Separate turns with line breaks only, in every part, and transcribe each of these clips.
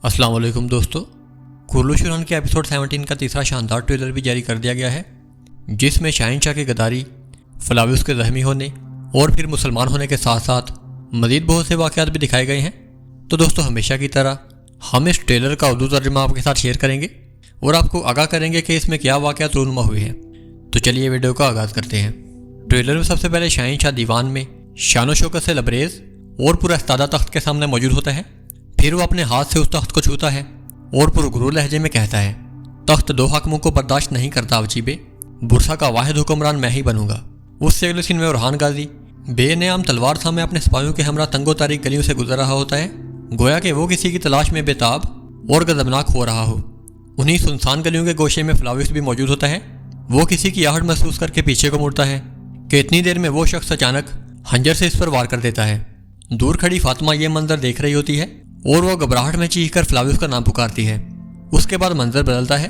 अस्सलाम वालेकुम दोस्तों। कुर्लुशुरान के एपिसोड 17 का तीसरा शानदार ट्रेलर भी जारी कर दिया गया है, जिसमें शाहिनशाह की गद्दारी, फ्लावियस के जख्मी होने और फिर मुसलमान होने के साथ साथ मज़ीद बहुत से वाक़यात भी दिखाए गए हैं। तो दोस्तों, हमेशा की तरह हम इस ट्रेलर का उर्दू तर्जुमा आपके साथ शेयर करेंगे और आपको आगाह करेंगे कि इसमें क्या वाक़यात रूनुमा हुए हैं। तो चलिए वीडियो का आगाज़ करते हैं। ट्रेलर में सबसे पहले शाहिनशाह दीवान में शान शौकत से लबरेज और पूरा इस्तादा तख्त के सामने मौजूद होता है। फिर वो अपने हाथ से उस तख्त को छूता है और पुरगुरूर लहजे में कहता है, तख्त दो हकमों को बर्दाश्त नहीं करता अवजीबे, बुरसा का वाहिद हुक्मरान मैं ही बनूंगा। उससे अगले सीन में उरहान गाजी बेनियाम तलवार थामे अपने सिपाहियों के हमरा तंगो तारीख गलियों से गुजर रहा होता है, गोया कि वो किसी की तलाश में बेताब और गजबनाक हो रहा हो। उन्हीं सुनसान गलियों के गोशे में फ्लावियस भी मौजूद होता है। वो किसी की आहट महसूस करके पीछे को मुड़ता है कि इतनी देर में वो शख्स अचानक हंजर से इस पर वार कर देता है। दूर खड़ी फातिमा ये मंजर देख रही होती है और वो घबराहट में चीख कर फ्लावियस का नाम पुकारती है। उसके बाद मंजर बदलता है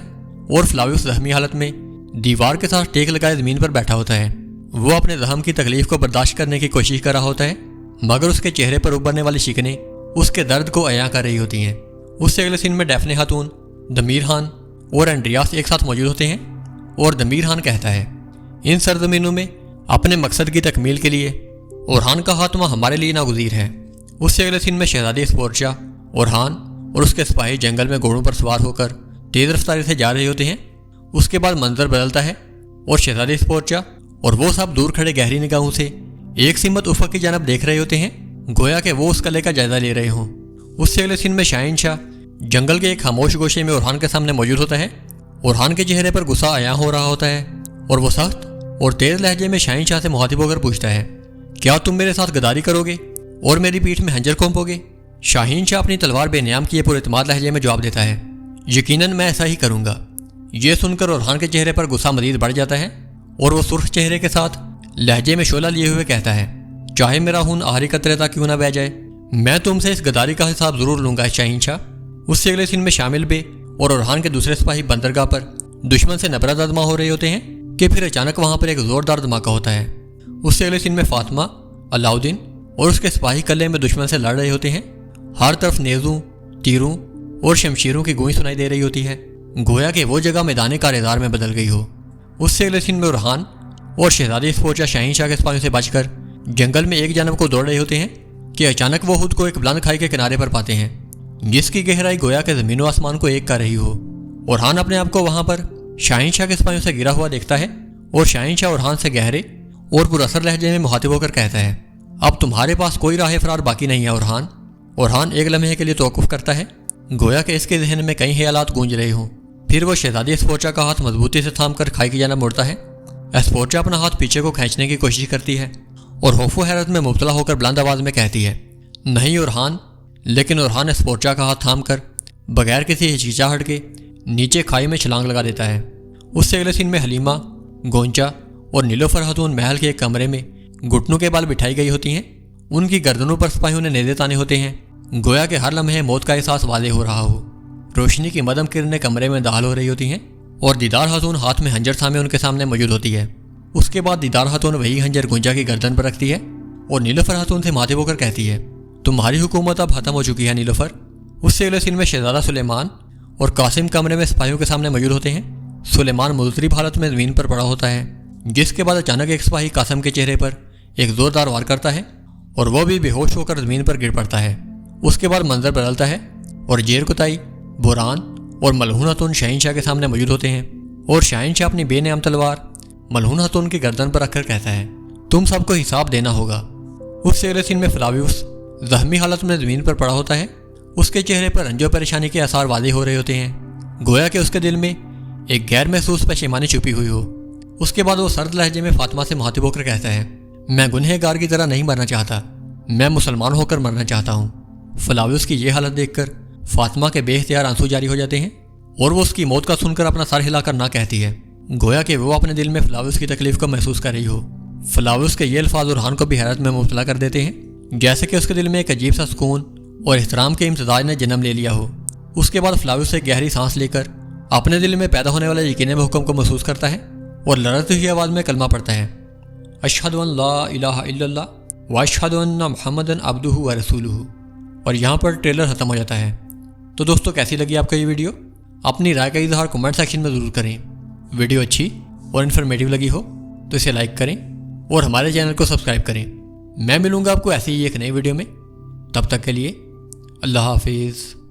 और फ्लावियस जख्मी हालत में दीवार के साथ टेक लगाए ज़मीन पर बैठा होता है। वो अपने जख्म की तकलीफ को बर्दाश्त करने की कोशिश कर रहा होता है, मगर उसके चेहरे पर उभरने वाली शिकनें उसके दर्द को अया कर रही होती हैं। उससे अगले सीन में डैफने खातून, दमीर खान और एंड्रियास एक साथ मौजूद होते हैं और दमीर खान कहता है, इन सरजमीनों में अपने मकसद की तकमील के लिए ओरहान का खात्मा हमारे लिए नागुज़ीर है। उससे अगले सीन में शहजादी स्पोर्चा, ओरहान और उसके सिपाही जंगल में घोड़ों पर सवार होकर तेज़ रफ्तारी से जा रहे होते हैं। उसके बाद मंजर बदलता है और शहजादी स्पोर्चा और वो सब दूर खड़े गहरी निगाहों से एक सिमत उफ़क़ की जानब देख रहे होते हैं, गोया कि वो उस किले का जायजा ले रहे हों। उससे अगले सीन में शाहिनशाह जंगल के एक खामोश गोशे में ओरहान के सामने मौजूद होता है। ओरहान के चेहरे पर गुस्सा आया हो रहा होता है और वो सख्त और तेज़ लहजे में शाहिनशाह से मुखातिब होकर पूछता है, क्या तुम मेरे साथ गद्दारी करोगे और मेरी पीठ में हंजर घोंपोगे? शाहिनशाह अपनी तलवार बेनियाम किए पुरएतमाद लहजे में जवाब देता है, यकीनन मैं ऐसा ही करूँगा। ये सुनकर ओरहान के चेहरे पर गुस्सा मजीद बढ़ जाता है और वो सुर्ख चेहरे के साथ लहजे में शोला लिए हुए कहता है, चाहे मेरा खून आखिरी कतरे तक क्यों ना बह जाए, मैं तुमसे इस गद्दारी का हिसाब ज़रूर लूँगा शाहिनशाह। उससे अगले सीन में शामिल बे और ओरहान के दूसरे सिपाही बंदरगाह पर दुश्मन से नफरत आजमा हो रहे होते हैं कि फिर अचानक वहाँ पर एक ज़ोरदार धमाका होता है। उससे अगले सीन में फातिमा, अलाउद्दीन और उसके सिपाही कल्ले में दुश्मन से लड़ रहे होते हैं। हर तरफ नेज़ों, तीरों और शमशीरों की गूंज सुनाई दे रही होती है, गोया कि वो जगह मैदान कारेदार में बदल गई हो। उससे अगले सीन में ओरहान और शहजादी स्पोर्चा शाहिनशाह के सिपाहियों से बचकर जंगल में एक जानब को दौड़ रहे होते हैं कि अचानक वो खुद को एक बुलंद खाई के किनारे पर पाते हैं, जिसकी गहराई गोया के ज़मीन व आसमान को एक कर रही हो। ओरहान अपने आप को वहाँ पर शाहिनशाह के सिपाहियों से गिरा हुआ देखता है और शाहिनशाह ओरहान से गहरे और पुरअसर लहजे में मुखातिब होकर कहता है, अब तुम्हारे पास कोई राह फरार बाकी नहीं है ओरहान। ओरहान एक लम्हे के लिए तौक़ुफ़ करता है, गोया कि इसके जहन में कई ख्यालात गूंज रहे हों। फिर वो शहजादी स्पोर्चा का हाथ मजबूती से थाम कर खाई की जानब मुड़ता है। स्पोर्चा अपना हाथ पीछे को खींचने की कोशिश करती है और खौफ हैरत में मुब्तला होकर बुलंद आवाज़ में कहती है, नहीं ओरहान। लेकिन ओरहान स्पोर्चा का हाथ थाम कर बगैर किसी हिचकिचाहट के नीचे खाई में छलांग लगा देता है। उससे अगले सीन में हलीमा, गोंचा और नीलोफर खातून महल के एक कमरे में घुटनों के बाल बिठाई गई होती हैं। उनकी गर्दनों पर सिपाहियों ने नेज़े ताने होते हैं, गोया कि हर लम्हे मौत का एहसास वाज़ेह हो रहा हो। रोशनी की मदम किरणें कमरे में दाखिल हो रही होती हैं और दीदार खातून हाथ में हंजर थामे उनके सामने मौजूद होती है। उसके बाद दीदार खातून वही हंजर गुंजा की गर्दन पर रखती है और नीलोफर खातून से माथे होकर कहती है, तुम्हारी हुकूमत अब ख़त्म हो चुकी है नीलोफर। उससे अगले सीन में शहजादा सुलेमान और कासिम कमरे में सिपाहियों के सामने मौजूद होते हैं। सुलेमान मुज़तरिब हालत में ज़मीन पर पड़ा होता है, जिसके बाद अचानक एक सिपाही कासिम के चेहरे पर एक ज़ोरदार वार करता है और वह भी बेहोश होकर ज़मीन पर गिर पड़ता है। उसके बाद मंजर बदलता है और जेर कुताई, बुरान और मलहून खातून शाहिनशाह के सामने मौजूद होते हैं और शाहिनशाह अपनी बेनियाम तलवार मलहून खातून की गर्दन पर रखकर कहता है, तुम सबको हिसाब देना होगा। उससे अगले सीन में फ्लावियस ज़ख्मी हालत में ज़मीन पर पड़ा होता है। उसके चेहरे पर रंजो परेशानी के आसार वाज़ेह हो रहे होते हैं, गोया कि उसके दिल में एक गैर महसूस पशेमानी छुपी हुई हो। उसके बाद वो सर्द लहजे में फातिमा से मुखातिब होकर कहता है, मैं गुनहगार की तरह नहीं मरना चाहता, मैं मुसलमान होकर मरना चाहता हूँ। फ्लावियस की ये हालत देखकर फातिमा के बेख्तियार आंसू जारी हो जाते हैं और वो उसकी मौत का सुनकर अपना सर हिलाकर ना कहती है, गोया कि वो अपने दिल में फ्लावियस की तकलीफ को महसूस कर रही हो। फ्लावियस के ये अल्फाज ओरहान को भी हैरत में मुब्तला कर देते हैं, जैसे कि उसके दिल में एक अजीब सा सुकून और एहतराम के इम्तजाज ने जन्म ले लिया हो। उसके बाद फ्लावियस एक गहरी सांस लेकर अपने दिल में पैदा होने वाले यकीन हुक्म को महसूस करता है और लड़ती हुई आवाज़ में कलमा पढ़ता है, अशहदु अन ला इलाहा इल्लल्लाह व अशहदु अन्ना मुहम्मदन अब्दुहु व रसूलुहु। और यहाँ पर ट्रेलर ख़त्म हो जाता है। تو دوستو کیسی لگی آپ کو یہ ویڈیو؟ اپنی رائے کا اظہار کمنٹ سیکشن میں ضرور کریں۔ ویڈیو اچھی اور انفارمیٹیو لگی ہو تو اسے لائک کریں اور ہمارے چینل کو سبسکرائب کریں۔ میں ملوں گا آپ کو ایسے ہی ایک نئی ویڈیو میں، تب تک کے لیے اللہ حافظ۔